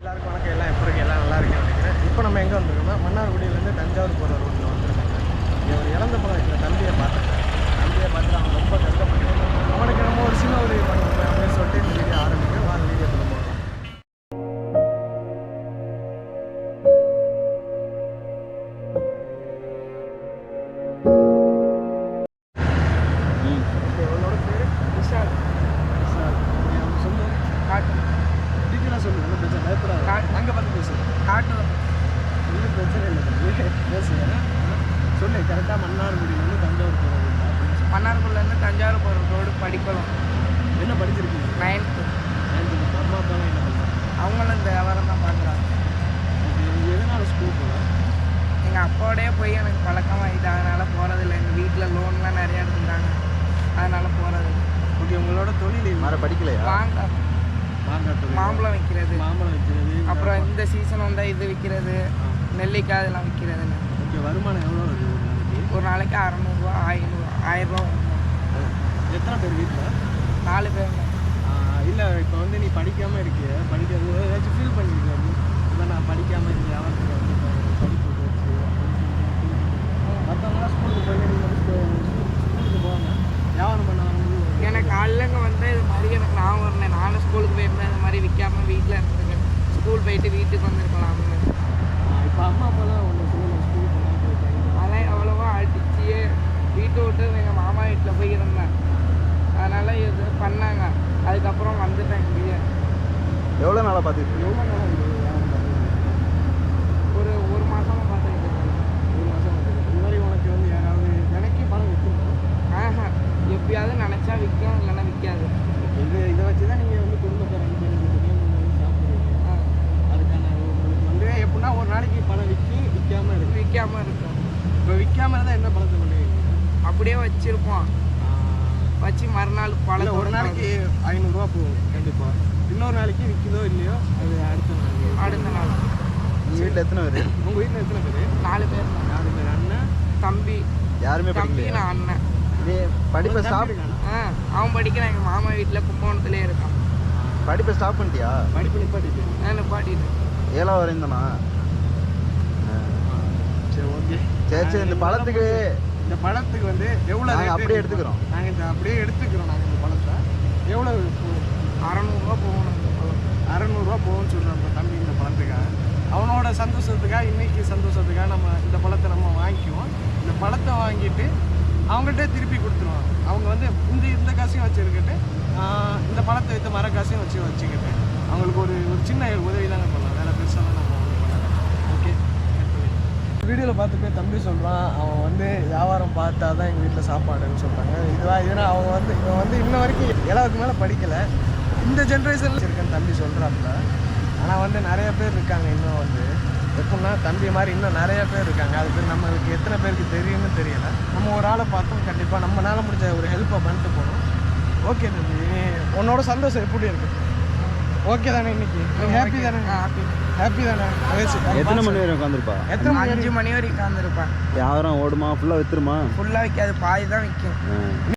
எல்லாருக்கும் வணக்கம். எல்லாம் எப்படி இருக்கு? எல்லாம் நல்லா இருக்குன்னு நினைக்கிறேன். இப்போ நம்ம எங்கே வந்துருக்கோம்னா மன்னார்குடியிலேருந்து தஞ்சாவூர் போகிற ரோட்டில் வந்துருக்காங்க. இங்கே ஒரு இழந்த பழம் இருக்கிற தம்பியை பார்த்துட்டேன். தம்பியை பார்த்துட்டு அவன் ரொம்ப கஷ்டப்பட்டு அவனுக்கு நம்ம ஒரு சின்ன உதவி பண்ணுவோம் அப்படின்னு சொல்லிட்டு இந்த வீடியோ ஆரம்பிக்கும். வாங்க வீடியோக்குள்ள போகலாம். உன்னோட பேர் விஷால். சொல்லு, காட்டு டீட்டெயிலாக சொல்லு. ஒன்றும் பிரச்சனை பயப்படாது. அங்கே பார்த்து பேசு. காட்டு ஒன்றும் பிரச்சனை இல்லை தம்பி, பேசுகிறேன். சொல்லு கரெக்டாக. மன்னார்குடியிலேருந்து தஞ்சாவூர் போகிற ரோடு. மன்னார்குடியிலேருந்து தஞ்சாவூர் போகிற ரோடு படிக்கலாம். என்ன படிச்சிருக்கீங்க? 9th. அம்மா அப்பாலாம் என்ன பண்ணுறாங்க? அவங்களும் இந்த வியாபாரம் தான் பார்க்குறாங்க. நீங்கள் எதனால் ஸ்கூல் போகலாம்? எங்கள் அப்பாவோடய போய் எனக்கு பழக்கமாகிட்டு அதனால் போகிறதில்ல. எங்கள் வீட்டில் லோன்லாம் நிறையா எடுத்துட்டாங்க, அதனால் போகிறதில்ல. ஓகே, உங்களோட தொழில் மர படிக்கலையா? மாங்காய் மாம்பழம் விற்கிறது. மாம்பழம் விற்கிறது. அப்புறம் இந்த சீசன் வந்தால் இது விற்கிறது, நெல்லிக்காய் இதெல்லாம் விற்கிறதுன்னு. ஓகே, வருமானம் எவ்வளோ வருது ஒரு நாளைக்கு 600 1000 ரூபா. எத்தனை பேர் வீட்டில்? 4 பேர். இல்லை, இப்போ வந்து நீ படிக்காமல் இருக்கிய, படிக்கிறது ஏதாச்சும் ஃபீல் பண்ணியிருக்கேன். இல்லை நான் படிக்காமல் இருக்கேன், வியாபாரத்தில் வந்து படிப்பு போச்சு மற்றவங்களாம் ஸ்கூலுக்கு போய் நீங்கள் ஸ்கூலுக்கு போவாங்க, வியாபாரம் பண்ண எனக்கு காலையிலங்க வந்து இது மாதிரி எனக்கு நான் வரேன். நானும் ஸ்கூலுக்கு போயிருந்தேன். இந்த மாதிரி விற்காமல் வீட்டில் இருந்திருக்கேன். ஸ்கூல் போயிட்டு வீட்டுக்கு வந்திருக்கலாம்னு. இப்போ அம்மா அப்பாலாம் ஒன்று சொல்லுங்கள், ஸ்கூலுக்கு போனால் போயிட்டாங்க. அதெல்லாம் எவ்வளவோ அடிச்சு வீட்டை விட்டு எங்கள் மாமா வீட்டில் போய் இருந்தேன். அதனால் இது பண்ணாங்க. அதுக்கப்புறம் வந்துட்டேன் இங்கேயே. எவ்வளோ நாளாக பார்த்துக்கிட்டு? எவ்வளோ நாளாக ஒரு மாதமாக பார்த்துக்கிட்டு இருக்கேன். ஒரு மாதம் பார்த்துக்கிட்டு. இது மாதிரி உனக்கு வந்து யாராவது எனக்கே பணம் விற்கணும்? எப்பயாவது நினச்சா விற்கும், இல்லைன்னா விற்காது. இதை வச்சு தான் நீங்கள் வந்து குடும்பத்தை ரன் பண்ணிக்கிட்டு சாப்பிடுவீங்க. அதுக்கான உங்களுக்கு வந்து எப்படின்னா ஒரு நாளைக்கு பணம் விற்காமல் இருக்கும். இப்போ விற்காம இருந்தால் என்ன பணத்தை பண்ணுவீங்க? அப்படியே வச்சுருப்போம். வச்சு மறுநாள் பழம். ஒரு நாளைக்கு 500 ரூபா போகும் கண்டிப்பாக. இன்னொரு நாளைக்கு விற்கிதோ இல்லையோ அது அடுத்த நாள். உங்கள் வீட்டில் எத்தனை பேர்? உங்கள் வீட்டில் எத்தனை பேர்? 4 பேர். 4 பேர். அண்ணன் தம்பி யாருமே தம்பி நான் அண்ணன். படிப்பை ஸ்டாப்? அவன் படிக்கிறான். எங்கள் மாமா வீட்டில் கும்பகோணத்துலேயே இருக்கான். படிப்பை ஸ்டாப் பண்ணிட்டியா? படிப்பு நிப்பாட்டிட்டு? நிப்பாட்டிட்டு 7ஆவது வரையும் தானா? சரி, ஓகே. சரி, இந்த பழத்துக்கு வந்து எவ்வளோ அப்படியே எடுத்துக்கிறோம்? நாங்கள் இந்த அப்படியே எடுத்துக்கிறோம். நாங்கள் இந்த பழத்தை எவ்வளோ 600 ரூபா போகணும். 600 ரூபா போகும்னு சொல்கிறோம் நம்ம தம்பி. இந்த பழத்துக்காக அவனோட சந்தோஷத்துக்காக, இன்னைக்கு சந்தோஷத்துக்காக நம்ம இந்த பழத்தை நம்ம வாங்கிக்குவோம். இந்த பழத்தை வாங்கிட்டு அவங்கள்ட்ட திருப்பி கொடுத்துருவோம். அவங்க வந்து இந்த காசையும் வச்சுருக்கிட்டு இந்த பழத்தை வைத்த மர காசையும் வச்சுக்கிட்டு அவங்களுக்கு ஒரு சின்ன உதவி தாங்க பண்ணலாம். வேறு பெருசாக நம்ம பண்ணலாம். ஓகே, வீடியோவில் பார்த்துட்டு தம்பி சொல்கிறான், அவன் வந்து வியாபாரம் பார்த்தா தான் எங்கள் வீட்டில் சாப்பாடுன்னு சொல்கிறாங்க. இதனால் இவன் வந்து இன்ன வரைக்கும் 7வது மேலே படிக்கலை. இந்த ஜென்ரேஷனில் இருக்கேன்னு தம்பி சொல்கிறாப்புல. ஆனால் வந்து நிறைய பேர் இருக்காங்க இன்னும் வந்து எப்படின்னா தம்பி மாதிரி இன்னும் நிறைய பேர் இருக்காங்க. அது பேர் நம்மளுக்கு எத்தனை பேருக்கு தெரியும்னு தெரியலை. நம்ம ஒரு ஆளை பார்த்தோம், கண்டிப்பாக நம்மளால முடிஞ்ச ஒரு ஹெல்ப்பை பண்ணிட்டு போகணும். ஓகே தம்பி, உன்னோட சந்தோஷம் எப்படி இருக்கு? ஓகே தானே? இன்னைக்கு ஹாப்பி தானே? ஹாப்பி தானே? எத்தனை மணி வரைக்கும் உட்காந்துருப்பா? 5 மணி வரைக்கும் உட்காந்துருப்பேன். வியாபாரம் ஓடுமா? ஃபுல்லாக விற்றுருமா? ஃபுல்லாக விற்காது, பாதி தான் விற்கும்.